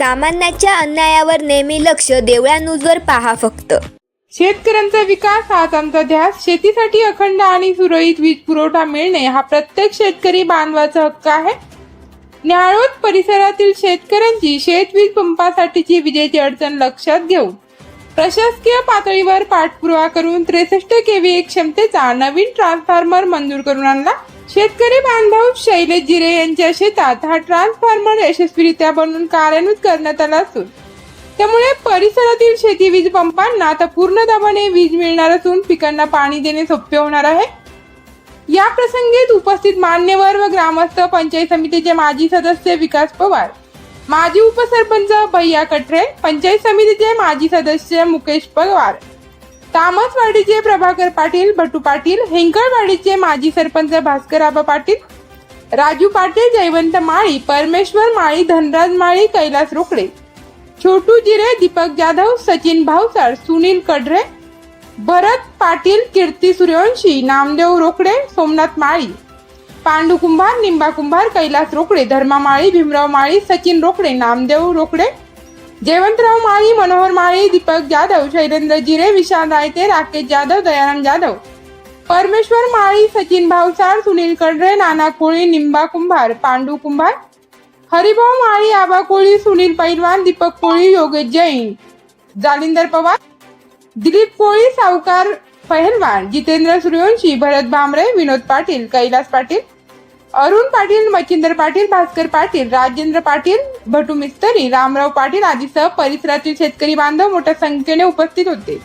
सामान्याच्या अन्यायावर नेहमी लक्ष देवळा न्यूजवर पहा फक्त. शेतकऱ्यांचा विकास हाच आमचा ध्यास. शेतीसाठी अखंड आणि सुरळीत वीज पुरवठा मिळणे हा प्रत्येक शेतकरी बांधवाचा हक्क आहे. न्याहाळोद परिसरातील शेतकऱ्यांची शेतवीज पंपासाठीची विजेची अडचण लक्षात घेऊन प्रशासकीय पातळीवर पाठपुरावा करून 63 kVA क्षमतेचा नवीन ट्रान्सफॉर्मर मंजूर करून आणला. शेतकरी बांधव शैलेश जिरे यांच्या शेतात हा ट्रान्सफॉर्मर यशस्वीरित्या बनवून कार्यान्वित करण्यात आला असून त्यामुळे परिसरातील शेती वीज पंपांना आता पूर्ण दाबाने वीज मिळणार असून पिकांना पाणी देणे सोपे होणार आहे. या प्रसंगी उपस्थित मान्यवर व ग्रामस्थ, पंचायत समितीचे माजी सदस्य विकास पवार, माजी उपसरपंच भैया कटरे, पंचायत समितीचे माजी सदस्य मुकेश पवार, तामसवाडीचे प्रभाकर पाटील, भटू पाटील, हेंकळवाडीचे माजी सरपंच भास्कर आबा पाटील, राजू पाटील, जयवंत माळी, परमेश्वर माळी, धनराज माळी, कैलास रोकडे, छोटू जिरे, दीपक जाधव, सचिन भावसार, सुनील कडरे, भरत पाटील, कीर्ती सूर्यवंशी, नामदेव रोकडे, सोमनाथ माळी, पांडू कुंभार, निंबा कुंभार, कैलास रोकडे, धर्मा माळी, भीमराव माळी, सचिन रोकडे, नामदेव रोकडे, जयवंतराव माळी, मनोहर माळी, दीपक जाधव, शैलेंद्र जिरे, विशाल रायते, राकेश जाधव, दयानंद जाधव, परमेश्वर माळी, सचिन भावसार, सुनील कडरे, नाना कोळी, निंबा कुंभार, पांडू कुंभार, हरिभाऊ माळी, आबा कोळी, सुनील पैलवान, दीपक कोळी, योगेश जैन, जालिंदर पवार, दिलीप कोळी, सावकार पहलवान, जितेंद्र सूर्यवंशी, भरत भामरे, विनोद पाटील, कैलास पाटील, अरुण पाटील, मच्छिंदर पाटील, भास्कर पाटील, राजेंद्र पाटील, भटू मिस्त्री, रामराव पाटील आदीसह परिसरातील शेतकरी बांधव मोठ्या संख्येने उपस्थित होते.